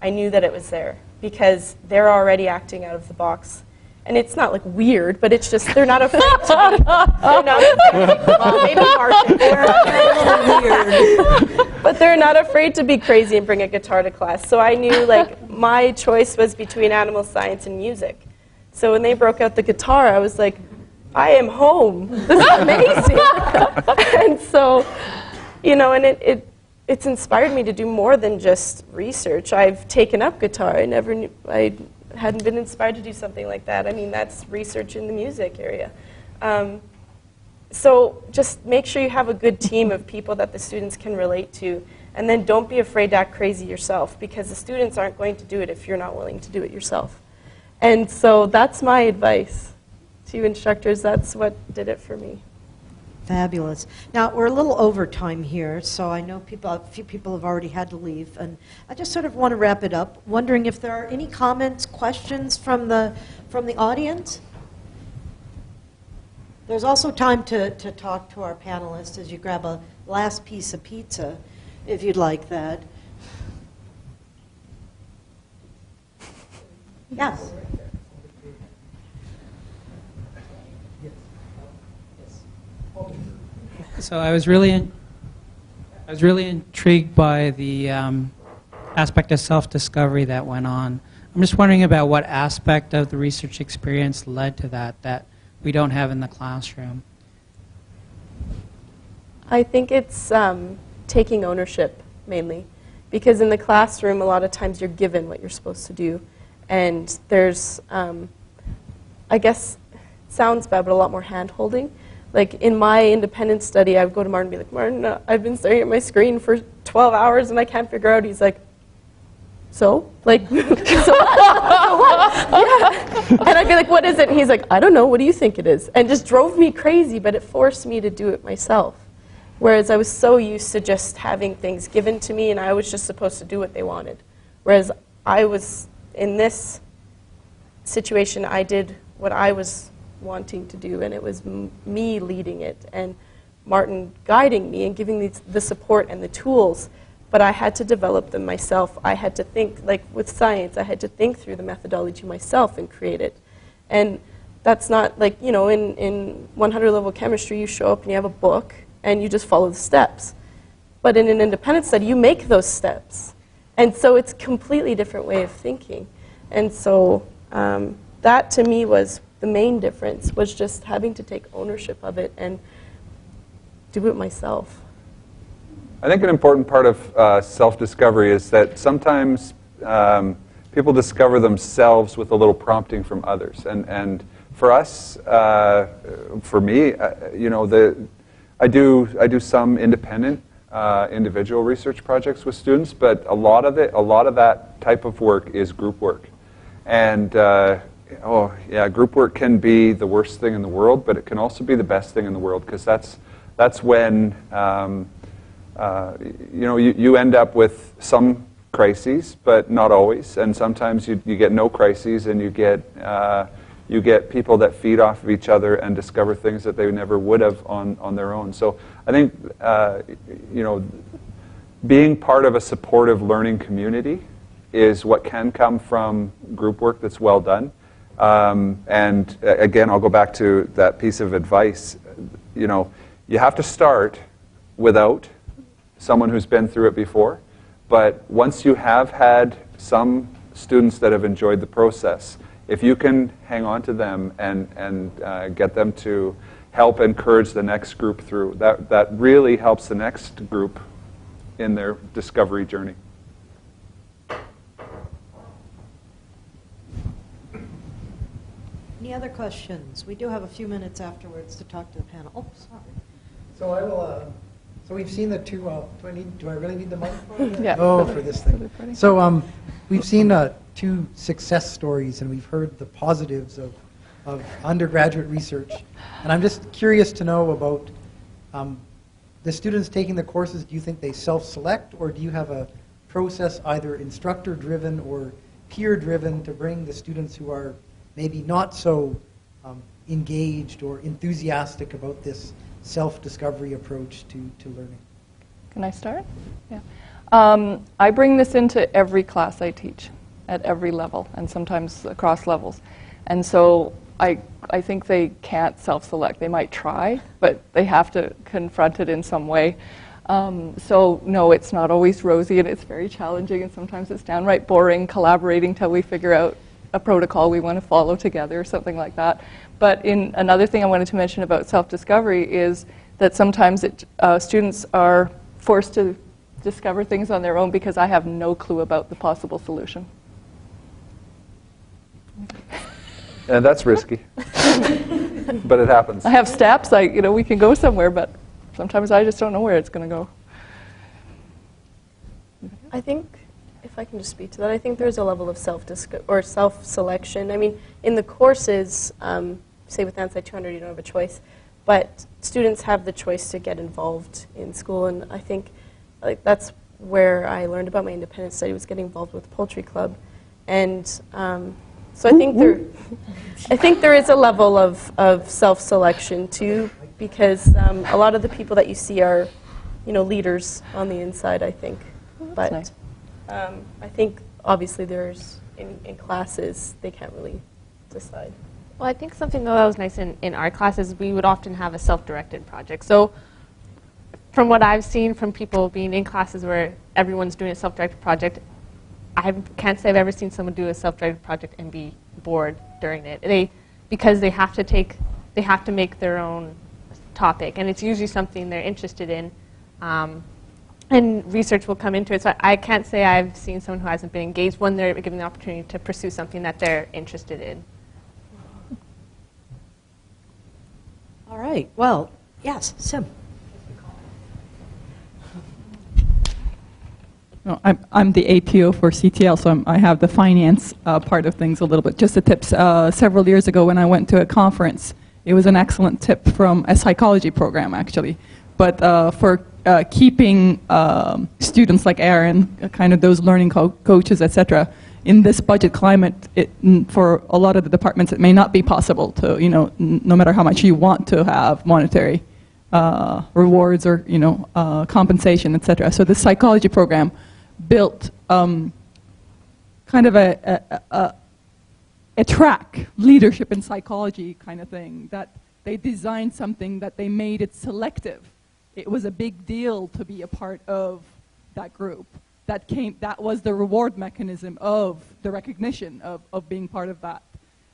I knew that it was there because they're already acting out of the box. And it's not like weird, but it's just they're not afraid to be. They're not afraid. Well, maybe Martin. They're a little weird, but they're not afraid to be crazy and bring a guitar to class. So I knew like my choice was between animal science and music. So when they broke out the guitar, I was like, I am home. This is amazing. And so, you know, and it's inspired me to do more than just research. I've taken up guitar. I hadn't been inspired to do something like that. I mean, that's research in the music area. So just make sure you have a good team of people that the students can relate to, and then don't be afraid to act crazy yourself, because the students aren't going to do it if you're not willing to do it yourself. And so that's my advice to you instructors. That's what did it for me. Fabulous. Now, we're a little over time here, so I know a few people have already had to leave, and I just sort of want to wrap it up, wondering if there are any comments, questions from the audience. There's also time to talk to our panelists as you grab a last piece of pizza, if you'd like that. Yes. So I was really intrigued by the aspect of self-discovery that went on. I'm just wondering about what aspect of the research experience led to that we don't have in the classroom. I think it's taking ownership, mainly. Because in the classroom, a lot of times you're given what you're supposed to do. And there's, I guess, it sounds bad, but a lot more hand-holding. Like in my independent study, I would go to Martin and be like, Martin, I've been staring at my screen for 12 hours and I can't figure out. He's like, so? Like, so what? Yeah. And I'd be like, what is it? And he's like, I don't know. What do you think it is? And just drove me crazy, but it forced me to do it myself. Whereas I was so used to just having things given to me and I was just supposed to do what they wanted. Whereas I was, in this situation, I did what I was wanting to do, and it was me leading it and Martin guiding me and giving me the support and the tools, but I had to develop them myself. I had to think, like with science, I had to think through the methodology myself and create it. And that's not like, you know, in 100 level chemistry, you show up and you have a book and you just follow the steps. But in an independent study, you make those steps. And so it's a completely different way of thinking. And so that to me was the main difference, was just having to take ownership of it and do it myself. I think an important part of self-discovery is that sometimes people discover themselves with a little prompting from others. And for us, for me, you know, I do some independent individual research projects with students, but a lot of that type of work is group work. And oh yeah, group work can be the worst thing in the world, but it can also be the best thing in the world, because that's when you know, you end up with some crises, but not always. And sometimes you get no crises, and you get people that feed off of each other and discover things that they never would have on their own. So I think being part of a supportive learning community is what can come from group work that's well done. And again, I'll go back to that piece of advice. You have to start without someone who's been through it before. But once you have had some students that have enjoyed the process, if you can hang on to them and get them to help encourage the next group through, that really helps the next group in their discovery journey. Any other questions? We do have a few minutes afterwards to talk to the panel. Oh, sorry. So I will. So we've seen the two. Do I really need the microphone? Yeah. Oh, for this thing. So we've seen two success stories, and we've heard the positives of undergraduate research. And I'm just curious to know about the students taking the courses. Do you think they self-select, or do you have a process either instructor-driven or peer-driven to bring the students who are maybe not so engaged or enthusiastic about this self-discovery approach to learning? Can I start? Yeah. I bring this into every class I teach at every level, and sometimes across levels. And so I think they can't self-select. They might try, but they have to confront it in some way. So no, it's not always rosy, and it's very challenging, and sometimes it's downright boring collaborating till we figure out a protocol we want to follow together or something like that. But another thing I wanted to mention about self-discovery is that sometimes students are forced to discover things on their own because I have no clue about the possible solution. And that's risky, but it happens. I have steps, we can go somewhere, but sometimes I just don't know where it's going to go. I think, if I can just speak to that, I think there's a level of self-selection. I mean, in the courses, say with Onsite 200, you don't have a choice, but students have the choice to get involved in school, and I think that's where I learned about my independent study, was getting involved with the Poultry Club, and so I think there is a level of self-selection too, because a lot of the people that you see are, leaders on the inside, I think. But nice. I think obviously there's in classes they can't really decide. Well, I think something that was nice in our classes, we would often have a self-directed project. So from what I've seen from people being in classes where everyone's doing a self-directed project, I can't say I've ever seen someone do a self-directed project and be bored during it. Because they have to make their own topic, and it's usually something they're interested in, and research will come into it. So I can't say I've seen someone who hasn't been engaged when they're given the opportunity to pursue something that they're interested in. All right. Well, yes, Sim. No, I'm the APO for CTL, so I have the finance part of things a little bit. Just a tip. Several years ago when I went to a conference, it was an excellent tip from a psychology program, actually. But for keeping students like Aaron, kind of those learning coaches, etc., in this budget climate, for a lot of the departments, it may not be possible to, no matter how much you want to have monetary rewards or, compensation, etc. So the psychology program built kind of a track, leadership in psychology kind of thing, that they designed something that they made it selective. It was a big deal to be a part of that group. That was the reward mechanism of the recognition of being part of that.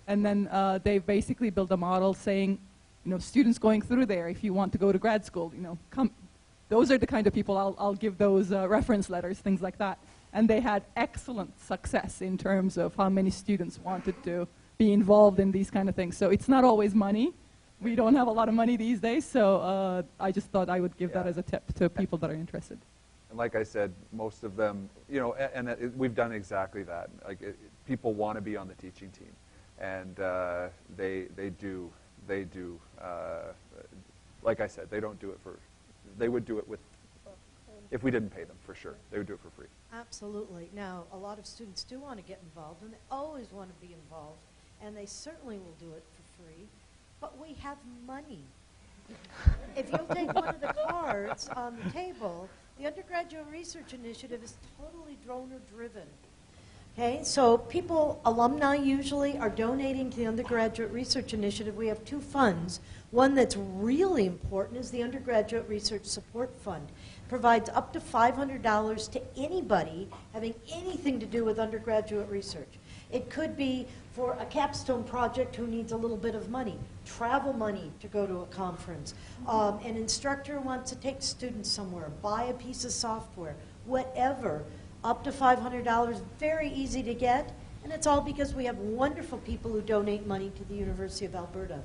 And then they basically built a model saying, students going through there, if you want to go to grad school, come. Those are the kind of people I'll give those reference letters, things like that. And they had excellent success in terms of how many students wanted to be involved in these kind of things. So it's not always money. We don't have a lot of money these days, so I just thought I would give that as a tip to people that are interested. And like I said, most of them, we've done exactly that. People want to be on the teaching team, and they do. Like I said, they don't do it they would do it with if we didn't pay them, for sure. They would do it for free. Absolutely. Now, a lot of students do want to get involved, and they always want to be involved, and they certainly will do it for free, but we have money. If you'll take one of the cards on the table, the Undergraduate Research Initiative is totally donor-driven. Okay, so people, alumni usually, are donating to the Undergraduate Research Initiative. We have two funds. One that's really important is the Undergraduate Research Support Fund. It provides up to $500 to anybody having anything to do with undergraduate research. It could be for a capstone project who needs a little bit of money, travel money to go to a conference, an instructor wants to take students somewhere, buy a piece of software, whatever. Up to $500, very easy to get, and it's all because we have wonderful people who donate money to the University of Alberta.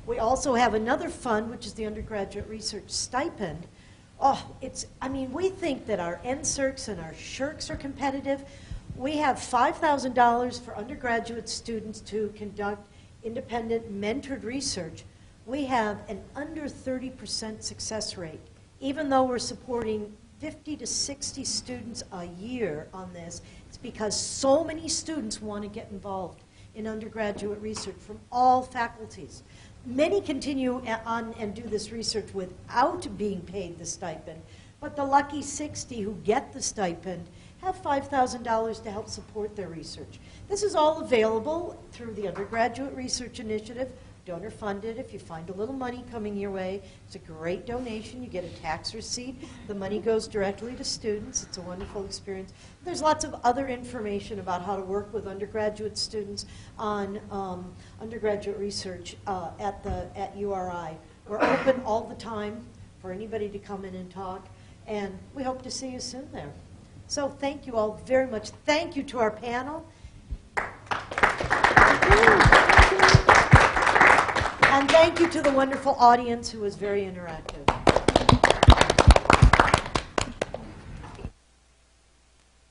We also have another fund, which is the Undergraduate Research Stipend. We think that our NSERCs and our SHRCs are competitive. We have $5,000 for undergraduate students to conduct independent mentored research. We have an under 30% success rate, even though we're supporting 50 to 60 students a year on this. It's because so many students want to get involved in undergraduate research from all faculties. Many continue on and do this research without being paid the stipend, but the lucky 60 who get the stipend have $5,000 to help support their research. This is all available through the Undergraduate Research Initiative, donor funded. If you find a little money coming your way, it's a great donation. You get a tax receipt. The money goes directly to students. It's a wonderful experience. There's lots of other information about how to work with undergraduate students on undergraduate research at URI. We're open all the time for anybody to come in and talk, and we hope to see you soon there. So thank you all very much. Thank you to our panel. And thank you to the wonderful audience who was very interactive.